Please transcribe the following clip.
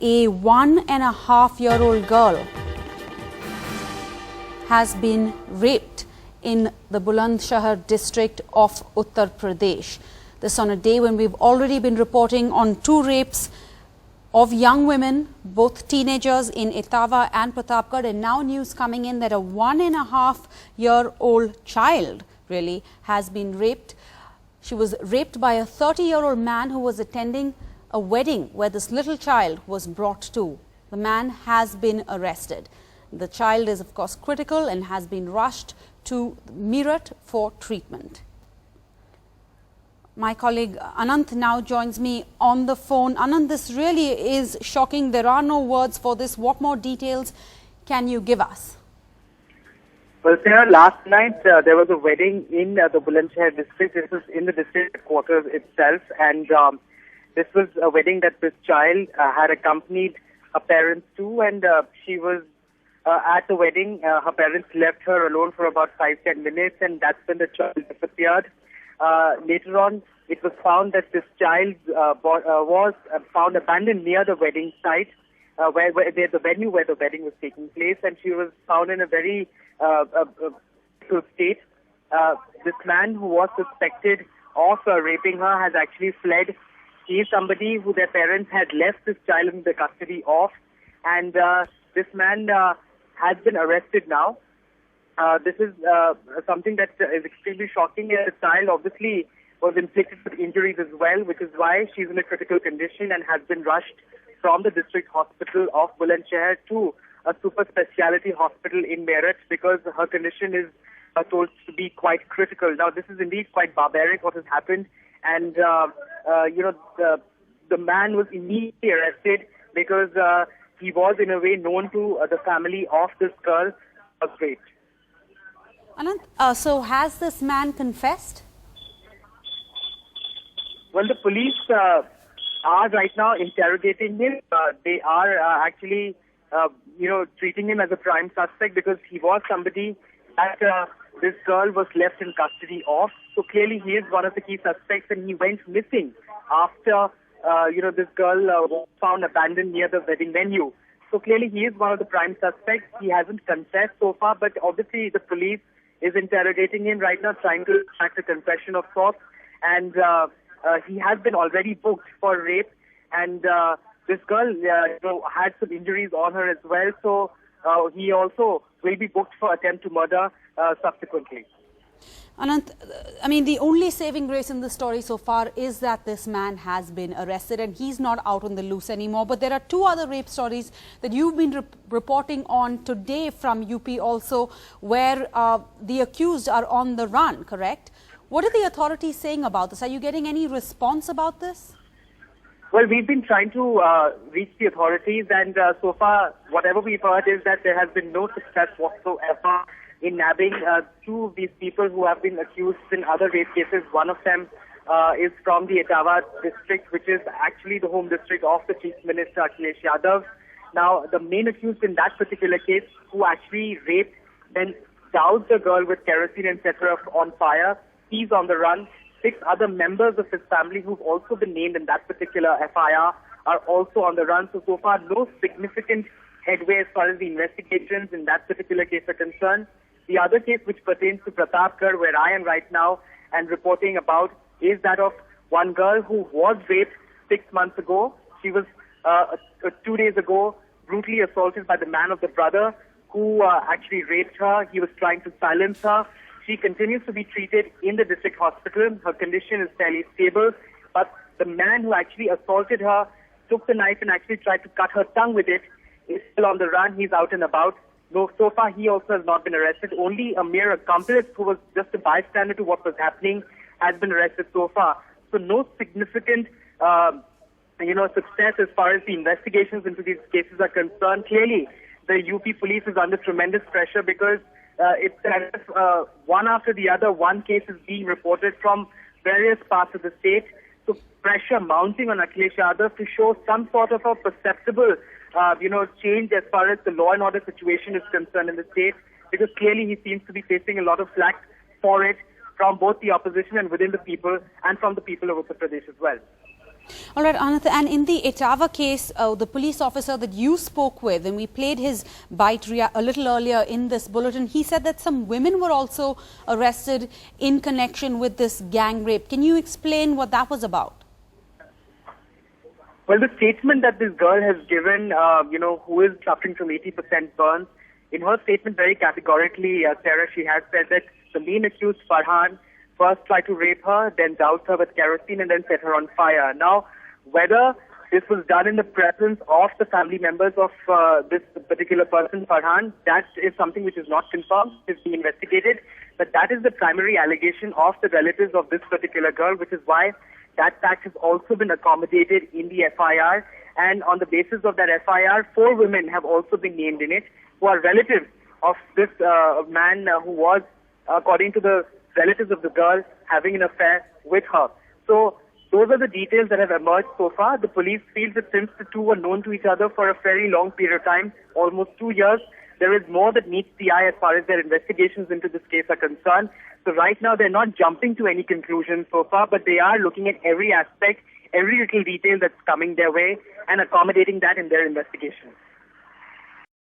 A 1.5-year-old girl has been raped in the Bulandshahr district of Uttar Pradesh. This on a day when we've already been reporting on 2 rapes of young women, both teenagers in Etawah and Pratapgarh, and now news coming in that a 1.5-year-old child really has been raped. She was raped by a 30-year-old man who was attending a wedding where this little child was brought to. The man has been arrested. The child is of course critical and has been rushed to Meerut for treatment. My colleague Anant now joins me on the phone. Anant, this really is shocking. There are no words for this. What more details can you give us? Well, Sarah, last night there was a wedding in the Bulandshahr district. This was in the district headquarters itself, and this was a wedding that this child had accompanied her parents to, and she was at the wedding. Her parents left her alone for about 5-10 minutes, and that's when the child disappeared. Later on, it was found that this child was found abandoned near the wedding site, where the venue where the wedding was taking place, and she was found in a very critical state. This man who was suspected of raping her has actually fled. He is somebody who their parents had left this child in the custody of, and this man has been arrested now. This is something that is extremely shocking. The child obviously was inflicted with injuries as well, which is why she's in a critical condition and has been rushed from the district hospital of Bulandshahr to a super speciality hospital in Meerut because her condition is told to be quite critical. Now, this is indeed quite barbaric what has happened, and the man was immediately arrested because he was in a way known to the family of this girl. Great. Anant, so has this man confessed? Well, the police are right now interrogating him. They are actually, treating him as a prime suspect because he was somebody that this girl was left in custody of. So clearly he is one of the key suspects, and he went missing after, this girl was found abandoned near the wedding venue. So clearly he is one of the prime suspects. He hasn't confessed so far, but obviously the police is interrogating him right now, trying to extract a confession of sorts. And he has been already booked for rape. And this girl had some injuries on her as well. So he also will be booked for attempt to murder subsequently. Anant, I mean, the only saving grace in this story so far is that this man has been arrested and he's not out on the loose anymore. But there are 2 other rape stories that you've been reporting on today from UP also, where the accused are on the run, correct? What are the authorities saying about this? Are you getting any response about this? Well, we've been trying to reach the authorities, and so far, whatever we've heard is that there has been no success whatsoever in nabbing 2 of these people who have been accused in other rape cases. One of them is from the Etawah district, which is actually the home district of the Chief Minister Akhilesh Yadav. Now, the main accused in that particular case, who actually raped, then doused the girl with kerosene and set her on fire, he's on the run. 6 other members of his family who've also been named in that particular FIR are also on the run. So far, no significant headway as far as the investigations in that particular case are concerned. The other case, which pertains to Pratapgarh, where I am right now and reporting about, is that of one girl who was raped 6 months ago. She was 2 days ago brutally assaulted by the man of the brother who actually raped her. He was trying to silence her. She continues to be treated in the district hospital. Her condition is fairly stable, but the man who actually assaulted her took the knife and actually tried to cut her tongue with it. Is still on the run. He's out and about. No, so far he also has not been arrested. Only a mere accomplice who was just a bystander to what was happening has been arrested so far. So no significant, success as far as the investigations into these cases are concerned. Clearly, the UP police is under tremendous pressure because it's as if one after the other, one case is being reported from various parts of the state. So pressure mounting on Akhilesh Yadav to show some sort of a perceptible change as far as the law and order situation is concerned in the state, because clearly he seems to be facing a lot of flack for it from both the opposition and within the people and from the people of Uttar Pradesh as well. All right, Anant, and in the Etava case, the police officer that you spoke with, and we played his bite a little earlier in this bulletin, he said that some women were also arrested in connection with this gang rape. Can you explain what that was about? Well, the statement that this girl has given, who is suffering from 80% burns, in her statement very categorically, Sarah, she has said that the main accused, Farhan, first tried to rape her, then doused her with kerosene and then set her on fire. Now, whether this was done in the presence of the family members of this particular person, Farhan, that is something which is not confirmed, is being investigated. But that is the primary allegation of the relatives of this particular girl, which is why that fact has also been accommodated in the FIR. And on the basis of that FIR, 4 women have also been named in it, who are relatives of this man who was, according to the relatives of the girl, having an affair with her. So those are the details that have emerged so far. The police feels that since the two were known to each other for a very long period of time, almost 2 years, there is more that meets the eye as far as their investigations into this case are concerned. So right now they're not jumping to any conclusions so far, but they are looking at every aspect, every little detail that's coming their way and accommodating that in their investigation.